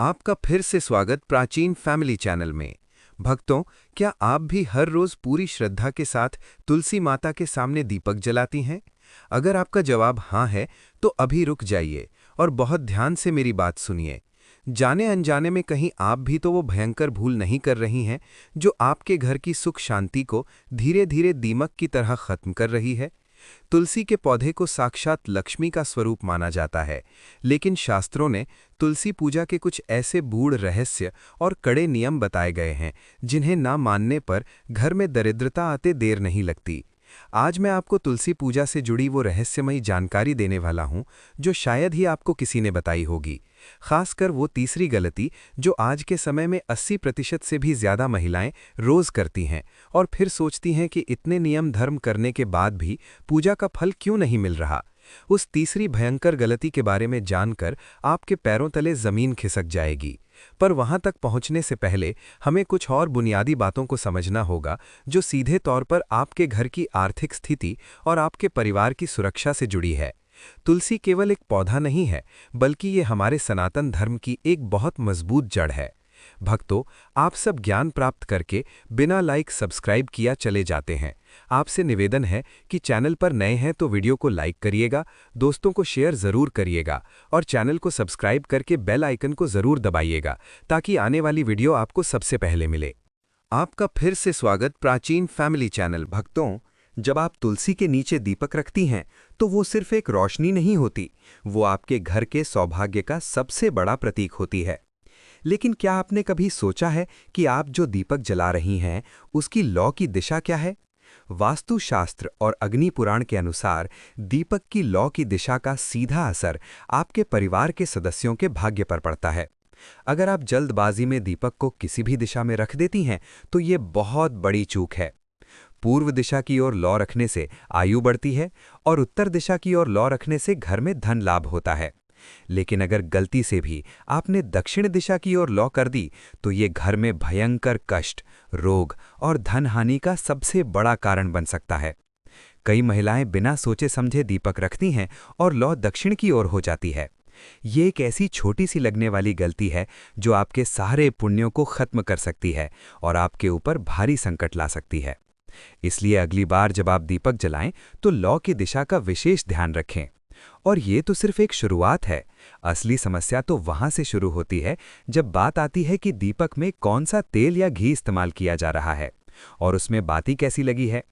आपका फिर से स्वागत प्राचीन फैमिली चैनल में। भक्तों, क्या आप भी हर रोज पूरी श्रद्धा के साथ तुलसी माता के सामने दीपक जलाती हैं? अगर आपका जवाब हाँ है, तो अभी रुक जाइए और बहुत ध्यान से मेरी बात सुनिए। जाने अनजाने में कहीं आप भी तो वो भयंकर भूल नहीं कर रही हैं, जो आपके घर की सुख शांति को धीरे धीरे दीमक की तरह खत्म कर रही है। तुलसी के पौधे को साक्षात लक्ष्मी का स्वरूप माना जाता है, लेकिन शास्त्रों ने तुलसी पूजा के कुछ ऐसे गूढ़ रहस्य और कड़े नियम बताए गए हैं, जिन्हें ना मानने पर घर में दरिद्रता आते देर नहीं लगती। आज मैं आपको तुलसी पूजा से जुड़ी वो रहस्यमयी जानकारी देने वाला हूं, जो शायद ही आपको किसी ने बताई होगी। खासकर वो तीसरी गलती जो आज के समय में 80% से भी ज्यादा महिलाएं रोज करती हैं और फिर सोचती हैं कि इतने नियम धर्म करने के बाद भी पूजा का फल क्यों नहीं मिल रहा। उस तीसरी भयंकर गलती के बारे में जानकर आपके पैरों तले जमीन खिसक जाएगी। पर वहां तक पहुंचने से पहले हमें कुछ और बुनियादी बातों को समझना होगा, जो सीधे तौर पर आपके घर की आर्थिक स्थिति और आपके परिवार की सुरक्षा से जुड़ी है। तुलसी केवल एक पौधा नहीं है, बल्कि ये हमारे सनातन धर्म की एक बहुत मजबूत जड़ है। भक्तों, आप सब ज्ञान प्राप्त करके बिना लाइक सब्सक्राइब किया चले जाते हैं। आपसे निवेदन है कि चैनल पर नए हैं तो वीडियो को लाइक करिएगा, दोस्तों को शेयर जरूर करिएगा और चैनल को सब्सक्राइब करके बेल आइकन को जरूर दबाइएगा, ताकि आने वाली वीडियो आपको सबसे पहले मिले। आपका फिर से स्वागत प्राचीन फैमिली चैनल। भक्तों, जब आप तुलसी के नीचे दीपक रखती हैं, तो वो सिर्फ एक रोशनी नहीं होती, वो आपके घर के सौभाग्य का सबसे बड़ा प्रतीक होती है। लेकिन क्या आपने कभी सोचा है कि आप जो दीपक जला रही हैं, उसकी लौ की दिशा क्या है? वास्तुशास्त्र और अग्नि पुराण के अनुसार दीपक की लौ की दिशा का सीधा असर आपके परिवार के सदस्यों के भाग्य पर पड़ता है। अगर आप जल्दबाजी में दीपक को किसी भी दिशा में रख देती हैं, तो ये बहुत बड़ी चूक है। पूर्व दिशा की ओर लौ रखने से आयु बढ़ती है और उत्तर दिशा की ओर लौ रखने से घर में धन लाभ होता है। लेकिन अगर गलती से भी आपने दक्षिण दिशा की ओर लौ कर दी, तो ये घर में भयंकर कष्ट, रोग और धन हानि का सबसे बड़ा कारण बन सकता है। कई महिलाएं बिना सोचे समझे दीपक रखती हैं और लौ दक्षिण की ओर हो जाती है। ये एक ऐसी छोटी सी लगने वाली गलती है, जो आपके सारे पुण्यों को खत्म कर सकती है और आपके ऊपर भारी संकट ला सकती है। इसलिए अगली बार जब आप दीपक जलाएं, तो लौ की दिशा का विशेष ध्यान रखें। और ये तो सिर्फ एक शुरुआत है। असली समस्या तो वहां से शुरू होती है, जब बात आती है कि दीपक में कौन सा तेल या घी इस्तेमाल किया जा रहा है और उसमें बाती कैसी लगी है।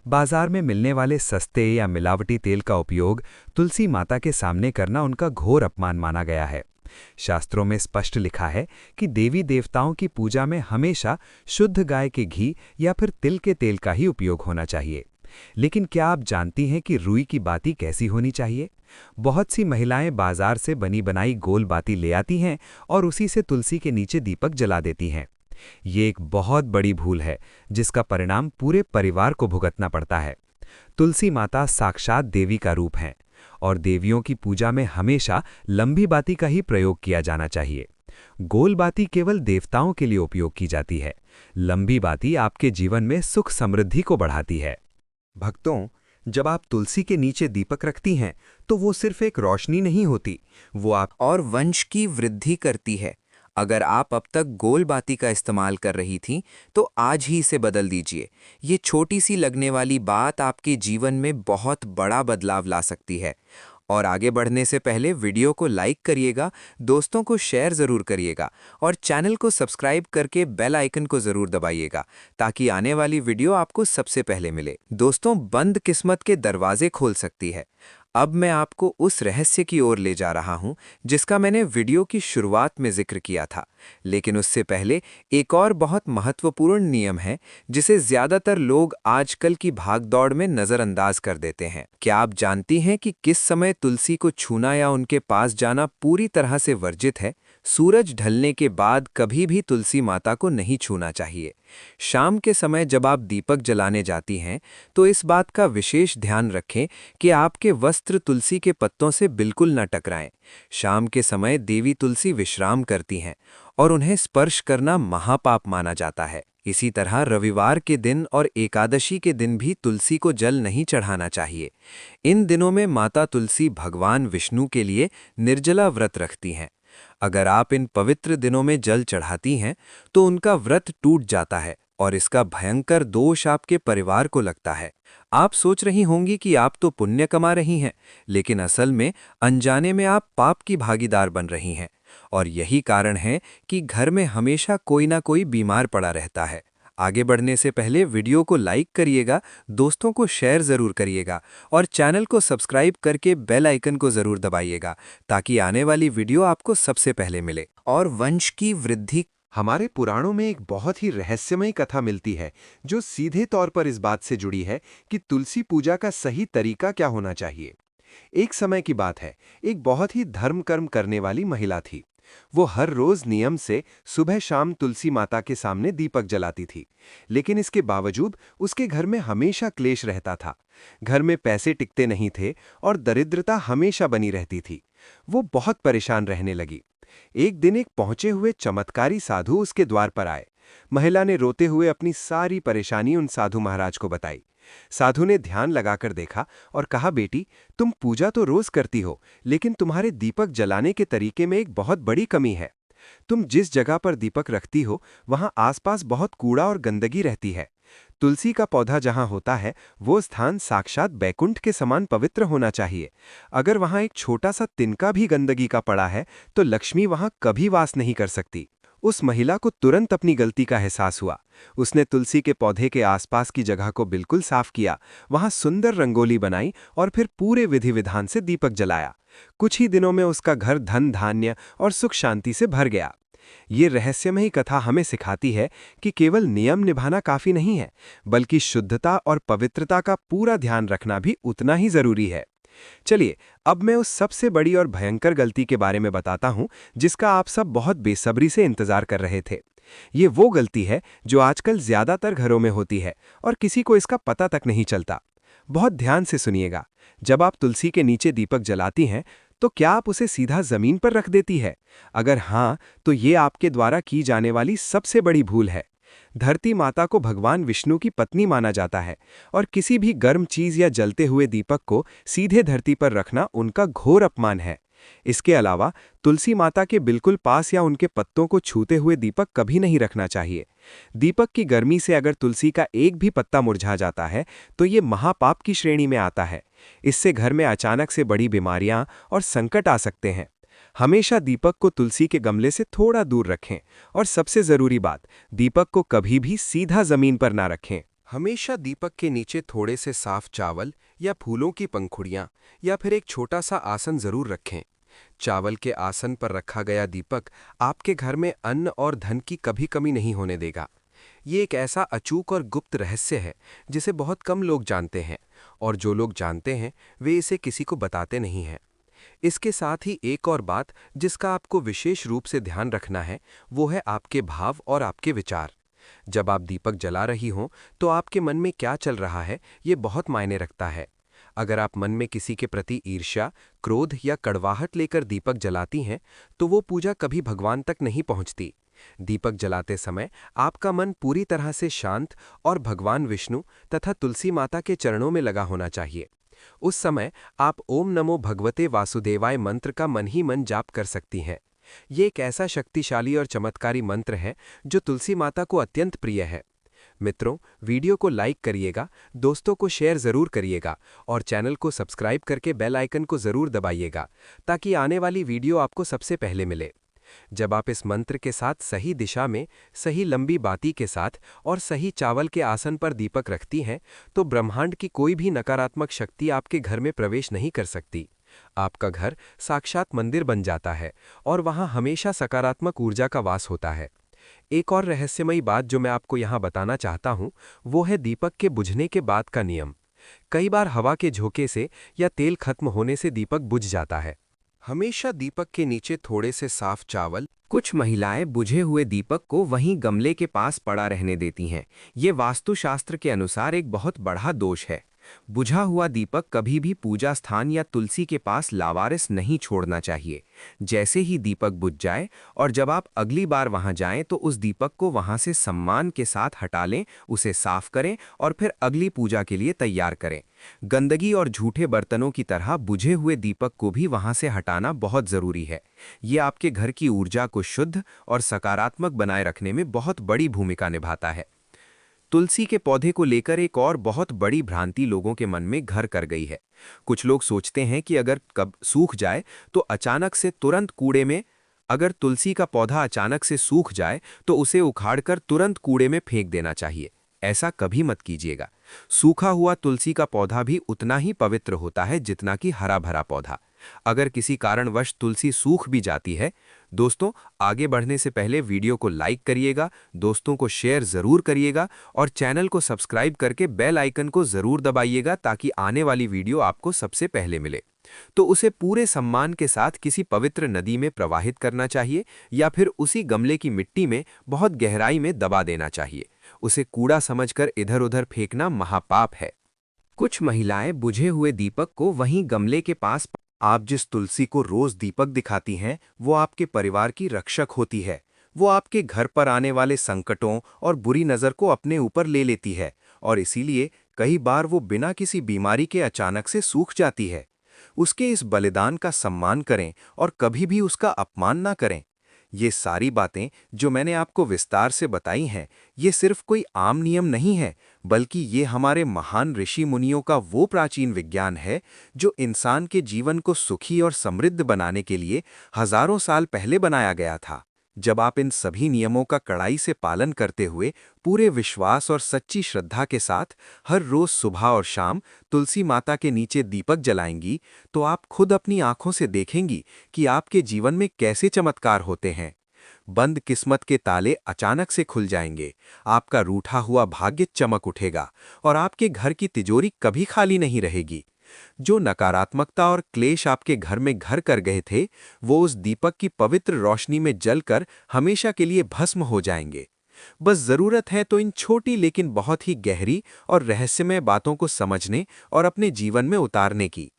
बाजार में मिलने वाले सस्ते या मिलावटी तेल का उपयोग तुलसी माता के सामने करना उनका घोर अपमान माना गया है। शास्त्रों में स्पष्ट लिखा है कि देवी देवताओं की पूजा में हमेशा शुद्ध गाय के घी या फिर तिल के तेल का ही उपयोग होना चाहिए। लेकिन क्या आप जानती हैं कि रुई की बाती कैसी होनी चाहिए? बहुत सी महिलाएं बाजार से बनी बनाई गोल बाती ले आती हैं और उसी से तुलसी के नीचे दीपक जला देती हैं। ये एक बहुत बड़ी भूल है, जिसका परिणाम पूरे परिवार को भुगतना पड़ता है। तुलसी माता साक्षात देवी का रूप हैं और देवियों की पूजा में हमेशा लंबी बाती का ही प्रयोग किया जाना चाहिए। गोल बाती केवल देवताओं के लिए उपयोग की जाती है। लंबी बाती आपके जीवन में सुख समृद्धि को बढ़ाती है। भक्तों, जब आप तुलसी के नीचे दीपक रखती हैं, तो वो सिर्फ एक रोशनी नहीं होती, वो आप और वंश की वृद्धि करती है। अगर आप अब तक गोल बाती का इस्तेमाल कर रही थीं, तो आज ही इसे बदल दीजिए। ये छोटी सी लगने वाली बात आपके जीवन में बहुत बड़ा बदलाव ला सकती है। और आगे बढ़ने से पहले वीडियो को लाइक करिएगा, दोस्तों को शेयर ज़रूर करिएगा और चैनल को सब्सक्राइब करके बेल आइकन को ज़रूर दबाइएगा, ताकि आने वाली वीडियो आपको सबसे पहले मिले। दोस्तों, बंद किस्मत के दरवाजे खोल सकती है। अब मैं आपको उस रहस्य की ओर ले जा रहा हूं, जिसका मैंने वीडियो की शुरुआत में जिक्र किया था। लेकिन उससे पहले एक और बहुत महत्वपूर्ण नियम है, जिसे ज्यादातर लोग आजकल की भागदौड़ में नजरअंदाज कर देते हैं। क्या आप जानती हैं कि किस समय तुलसी को छूना या उनके पास जाना पूरी तरह से वर्जित है? सूरज ढलने के बाद कभी भी तुलसी माता को नहीं छूना चाहिए। शाम के समय जब आप दीपक जलाने जाती हैं, तो इस बात का विशेष ध्यान रखें कि आपके वस्त्र तुलसी के पत्तों से बिल्कुल न टकराएं। शाम के समय देवी तुलसी विश्राम करती हैं और उन्हें स्पर्श करना महापाप माना जाता है। इसी तरह रविवार के दिन और एकादशी के दिन भी तुलसी को जल नहीं चढ़ाना चाहिए। इन दिनों में माता तुलसी भगवान विष्णु के लिए निर्जला व्रत रखती हैं। अगर आप इन पवित्र दिनों में जल चढ़ाती हैं तो उनका व्रत टूट जाता है और इसका भयंकर दोष आपके परिवार को लगता है। आप सोच रही होंगी कि आप तो पुण्य कमा रही हैं, लेकिन असल में अनजाने में आप पाप की भागीदार बन रही हैं। और यही कारण है कि घर में हमेशा कोई ना कोई बीमार पड़ा रहता है। आगे बढ़ने से पहले वीडियो को लाइक करिएगा, दोस्तों को शेयर ज़रूर करिएगा और चैनल को सब्सक्राइब करके बेल आइकन को ज़रूर दबाइएगा ताकि आने वाली वीडियो आपको सबसे पहले मिले। और वंश की वृद्धि। हमारे पुराणों में एक बहुत ही रहस्यमय कथा मिलती है जो सीधे तौर पर इस बात से जुड़ी है कि तुलसी पूजा का सही तरीका क्या होना चाहिए। एक समय की बात है, एक बहुत ही धर्म कर्म करने वाली महिला थी। वो हर रोज नियम से सुबह शाम तुलसी माता के सामने दीपक जलाती थी, लेकिन इसके बावजूद उसके घर में हमेशा क्लेश रहता था। घर में पैसे टिकते नहीं थे और दरिद्रता हमेशा बनी रहती थी। वो बहुत परेशान रहने लगी। एक दिन एक पहुंचे हुए चमत्कारी साधु उसके द्वार पर आए। महिला ने रोते हुए अपनी सारी परेशानी उन साधु महाराज को बताई। साधु ने ध्यान लगाकर देखा और कहा, बेटी, तुम पूजा तो रोज करती हो, लेकिन तुम्हारे दीपक जलाने के तरीके में एक बहुत बड़ी कमी है। तुम जिस जगह पर दीपक रखती हो वहां आसपास बहुत कूड़ा और गंदगी रहती है। तुलसी का पौधा जहां होता है वो स्थान साक्षात बैकुंठ के समान पवित्र होना चाहिए। अगर वहां एक छोटा सा तिनका भी गंदगी का पड़ा है तो लक्ष्मी वहां कभी वास नहीं कर सकती। उस महिला को तुरंत अपनी गलती का एहसास हुआ। उसने तुलसी के पौधे के आसपास की जगह को बिल्कुल साफ किया, वहां सुंदर रंगोली बनाई और फिर पूरे विधि विधान से दीपक जलाया। कुछ ही दिनों में उसका घर धन धान्य और सुख शांति से भर गया। ये रहस्यमयी कथा हमें सिखाती है कि केवल नियम निभाना काफी नहीं है, बल्कि शुद्धता और पवित्रता का पूरा ध्यान रखना भी उतना ही जरूरी है। चलिए, अब मैं उस सबसे बड़ी और भयंकर गलती के बारे में बताता हूं जिसका आप सब बहुत बेसब्री से इंतजार कर रहे थे। ये वो गलती है जो आजकल ज्यादातर घरों में होती है और किसी को इसका पता तक नहीं चलता। बहुत ध्यान से सुनिएगा। जब आप तुलसी के नीचे दीपक जलाती हैं तो क्या आप उसे सीधा जमीन पर रख देती है? अगर हाँ, तो ये आपके द्वारा की जाने वाली सबसे बड़ी भूल है। धरती माता को भगवान विष्णु की पत्नी माना जाता है और किसी भी गर्म चीज या जलते हुए दीपक को सीधे धरती पर रखना उनका घोर अपमान है। इसके अलावा तुलसी माता के बिल्कुल पास या उनके पत्तों को छूते हुए दीपक कभी नहीं रखना चाहिए। दीपक की गर्मी से अगर तुलसी का एक भी पत्ता मुरझा जाता है तो ये महापाप की श्रेणी में आता है। इससे घर में अचानक से बड़ी बीमारियां और संकट आ सकते हैं। हमेशा दीपक को तुलसी के गमले से थोड़ा दूर रखें और सबसे जरूरी बात, दीपक को कभी भी सीधा जमीन पर ना रखें। हमेशा दीपक के नीचे थोड़े से साफ चावल या फूलों की पंखुड़ियां या फिर एक छोटा सा आसन जरूर रखें। चावल के आसन पर रखा गया दीपक आपके घर में अन्न और धन की कभी कमी नहीं होने देगा। ये एक ऐसा अचूक और गुप्त रहस्य है जिसे बहुत कम लोग जानते हैं, और जो लोग जानते हैं वे इसे किसी को बताते नहीं हैं। इसके साथ ही एक और बात जिसका आपको विशेष रूप से ध्यान रखना है, वो है आपके भाव और आपके विचार। जब आप दीपक जला रही हों तो आपके मन में क्या चल रहा है, ये बहुत मायने रखता है। अगर आप मन में किसी के प्रति ईर्ष्या, क्रोध या कड़वाहट लेकर दीपक जलाती हैं तो वो पूजा कभी भगवान तक नहीं पहुंचती। दीपक जलाते समय आपका मन पूरी तरह से शांत और भगवान विष्णु तथा तुलसी माता के चरणों में लगा होना चाहिए। उस समय आप ओम नमो भगवते वासुदेवाय मंत्र का मन ही मन जाप कर सकती हैं। ये एक ऐसा शक्तिशाली और चमत्कारी मंत्र है जो तुलसी माता को अत्यंत प्रिय है। मित्रों, वीडियो को लाइक करिएगा, दोस्तों को शेयर जरूर करिएगा और चैनल को सब्सक्राइब करके बेल आइकन को जरूर दबाइएगा ताकि आने वाली वीडियो आपको सबसे पहले मिले। जब आप इस मंत्र के साथ सही दिशा में, सही लंबी बाती के साथ और सही चावल के आसन पर दीपक रखती हैं तो ब्रह्मांड की कोई भी नकारात्मक शक्ति आपके घर में प्रवेश नहीं कर सकती। आपका घर साक्षात मंदिर बन जाता है और वहां हमेशा सकारात्मक ऊर्जा का वास होता है। एक और रहस्यमयी बात जो मैं आपको यहां बताना चाहता हूं, वो है दीपक के बुझने के बाद का नियम। कई बार हवा के झोंके से या तेल खत्म होने से दीपक बुझ जाता है। हमेशा दीपक के नीचे थोड़े से साफ चावल। कुछ महिलाएं बुझे हुए दीपक को वहीं गमले के पास पड़ा रहने देती हैं। ये वास्तुशास्त्र के अनुसार एक बहुत बड़ा दोष है। बुझा हुआ दीपक कभी भी पूजा स्थान या तुलसी के पास लावारिस नहीं छोड़ना चाहिए। जैसे ही दीपक बुझ जाए और जब आप अगली बार वहां जाएं तो उस दीपक को वहां से सम्मान के साथ हटा लें, उसे साफ करें और फिर अगली पूजा के लिए तैयार करें। गंदगी और झूठे बर्तनों की तरह बुझे हुए दीपक को भी वहां से हटाना बहुत जरूरी है। ये आपके घर की ऊर्जा को शुद्ध और सकारात्मक बनाए रखने में बहुत बड़ी भूमिका निभाता है। तुलसी के पौधे को लेकर एक और बहुत बड़ी भ्रांति लोगों के मन में घर कर गई है। कुछ लोग सोचते हैं कि अगर कब सूख जाए तो अचानक से तुरंत कूड़े में अगर तुलसी का पौधा अचानक से सूख जाए तो उसे उखाड़कर तुरंत कूड़े में फेंक देना चाहिए। ऐसा कभी मत कीजिएगा। सूखा हुआ तुलसी का पौधा भी उतना ही पवित्र होता है जितना कि हरा भरा पौधा। अगर किसी कारणवश तुलसी सूख भी जाती है, दोस्तों, आगे बढ़ने से पहले वीडियो को लाइक करिएगा, दोस्तों को शेयर जरूर करिएगा और चैनल को सब्सक्राइब करके बेल आइकन को जरूर दबाइएगा ताकि आने वाली वीडियो आपको सबसे पहले मिले। तो उसे पूरे सम्मान के साथ किसी पवित्र नदी में प्रवाहित करना चाहिए या फिर उसी गमले की मिट्टी में बहुत गहराई में दबा देना चाहिए। उसे कूड़ा समझकर इधर-उधर फेंकना महापाप है। कुछ महिलाएं बुझे हुए दीपक को वहीं गमले के पास आप जिस तुलसी को रोज दीपक दिखाती हैं, वो आपके परिवार की रक्षक होती है। वो आपके घर पर आने वाले संकटों और बुरी नज़र को अपने ऊपर ले लेती है और इसीलिए कई बार वो बिना किसी बीमारी के अचानक से सूख जाती है। उसके इस बलिदान का सम्मान करें और कभी भी उसका अपमान ना करें। ये सारी बातें जो मैंने आपको विस्तार से बताई हैं, ये सिर्फ कोई आम नियम नहीं है, बल्कि ये हमारे महान ऋषि मुनियों का वो प्राचीन विज्ञान है जो इंसान के जीवन को सुखी और समृद्ध बनाने के लिए हजारों साल पहले बनाया गया था। जब आप इन सभी नियमों का कड़ाई से पालन करते हुए पूरे विश्वास और सच्ची श्रद्धा के साथ हर रोज सुबह और शाम तुलसी माता के नीचे दीपक जलाएंगी, तो आप खुद अपनी आंखों से देखेंगी कि आपके जीवन में कैसे चमत्कार होते हैं। बंद किस्मत के ताले अचानक से खुल जाएंगे, आपका रूठा हुआ भाग्य चमक उठेगा और आपके घर की तिजोरी कभी खाली नहीं रहेगी। जो नकारात्मकता और क्लेश आपके घर में घर कर गए थे, वो उस दीपक की पवित्र रोशनी में जलकर हमेशा के लिए भस्म हो जाएंगे। बस जरूरत है तो इन छोटी लेकिन बहुत ही गहरी और रहस्यमय बातों को समझने और अपने जीवन में उतारने की।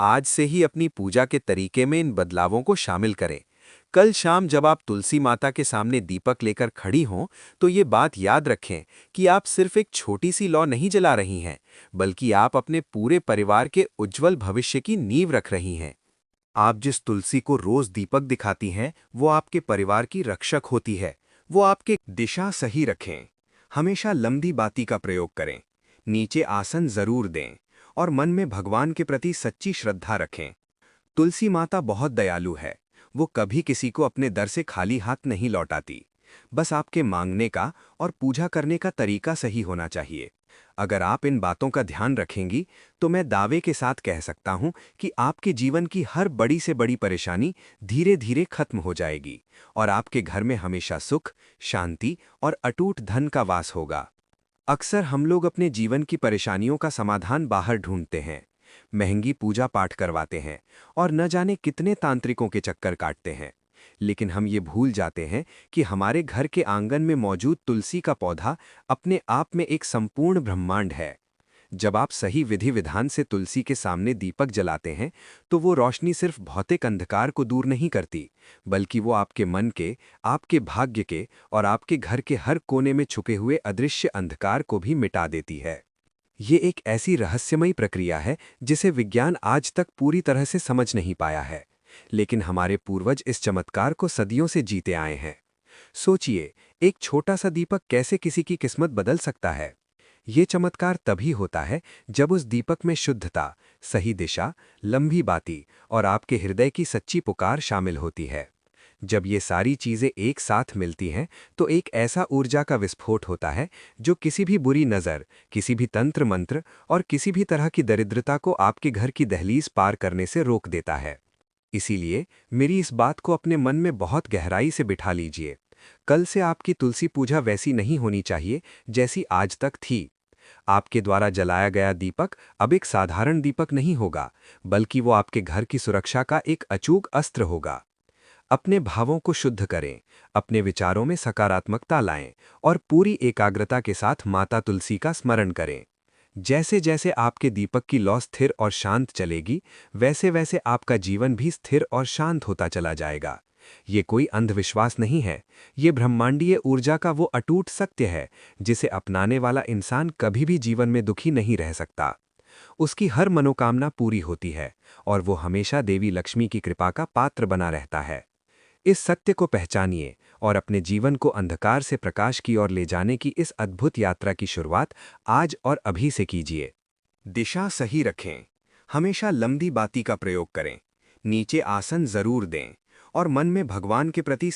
आज से ही अपनी पूजा के तरीके में इन बदलावों को शामिल करें। कल शाम जब आप तुलसी माता के सामने दीपक लेकर खड़ी हों, तो ये बात याद रखें कि आप सिर्फ एक छोटी सी लौ नहीं जला रही हैं, बल्कि आप अपने पूरे परिवार के उज्जवल भविष्य की नींव रख रही हैं। आप जिस तुलसी को रोज दीपक दिखाती हैं, वो आपके परिवार की रक्षक होती है। वो आपके दिशा सही रखें। हमेशा लंबी बाती का प्रयोग करें। नीचे आसन जरूर दें और मन में भगवान के प्रति सच्ची श्रद्धा रखें। तुलसी माता बहुत दयालु है। वो कभी किसी को अपने दर से खाली हाथ नहीं लौटाती। बस आपके मांगने का और पूजा करने का तरीका सही होना चाहिए। अगर आप इन बातों का ध्यान रखेंगी, तो मैं दावे के साथ कह सकता हूं कि आपके जीवन की हर बड़ी से बड़ी परेशानी धीरे धीरे खत्म हो जाएगी और आपके घर में हमेशा सुख, शांति और अटूट धन का वास होगा। अक्सर हम लोग अपने जीवन की परेशानियों का समाधान बाहर ढूंढते हैं, महंगी पूजा पाठ करवाते हैं और न जाने कितने तांत्रिकों के चक्कर काटते हैं, लेकिन हम ये भूल जाते हैं कि हमारे घर के आंगन में मौजूद तुलसी का पौधा अपने आप में एक संपूर्ण ब्रह्मांड है। जब आप सही विधि विधान से तुलसी के सामने दीपक जलाते हैं, तो वो रोशनी सिर्फ भौतिक अंधकार को दूर नहीं करती, बल्कि वो आपके मन के, आपके भाग्य के और आपके घर के हर कोने में छुपे हुए अदृश्य अंधकार को भी मिटा देती है। ये एक ऐसी रहस्यमयी प्रक्रिया है जिसे विज्ञान आज तक पूरी तरह से समझ नहीं पाया है, लेकिन हमारे पूर्वज इस चमत्कार को सदियों से जीते आए हैं। सोचिए, एक छोटा सा दीपक कैसे किसी की किस्मत बदल सकता है। ये चमत्कार तभी होता है जब उस दीपक में शुद्धता, सही दिशा, लंबी बाती और आपके हृदय की सच्ची पुकार शामिल होती है। जब ये सारी चीजें एक साथ मिलती हैं, तो एक ऐसा ऊर्जा का विस्फोट होता है जो किसी भी बुरी नज़र, किसी भी तंत्र मंत्र और किसी भी तरह की दरिद्रता को आपके घर की दहलीज पार करने से रोक देता है। इसीलिए मेरी इस बात को अपने मन में बहुत गहराई से बिठा लीजिए। कल से आपकी तुलसी पूजा वैसी नहीं होनी चाहिए जैसी आज तक थी। आपके द्वारा जलाया गया दीपक अब एक साधारण दीपक नहीं होगा, बल्कि वो आपके घर की सुरक्षा का एक अचूक अस्त्र होगा। अपने भावों को शुद्ध करें, अपने विचारों में सकारात्मकता लाएं और पूरी एकाग्रता के साथ माता तुलसी का स्मरण करें। जैसे जैसे आपके दीपक की लौ स्थिर और शांत चलेगी, वैसे वैसे आपका जीवन भी स्थिर और शांत होता चला जाएगा। ये कोई अंधविश्वास नहीं है, ये ब्रह्मांडीय ऊर्जा का वो अटूट सत्य है जिसे अपनाने वाला इंसान कभी भी जीवन में दुखी नहीं रह सकता। उसकी हर मनोकामना पूरी होती है और वो हमेशा देवी लक्ष्मी की कृपा का पात्र बना रहता है। इस सत्य को पहचानिए और अपने जीवन को अंधकार से प्रकाश की ओर ले जाने की इस अद्भुत यात्रा की शुरुआत आज और अभी से कीजिए। दिशा सही रखें, हमेशा लंबी बाती का प्रयोग करें, नीचे आसन जरूर दें और मन में भगवान के प्रति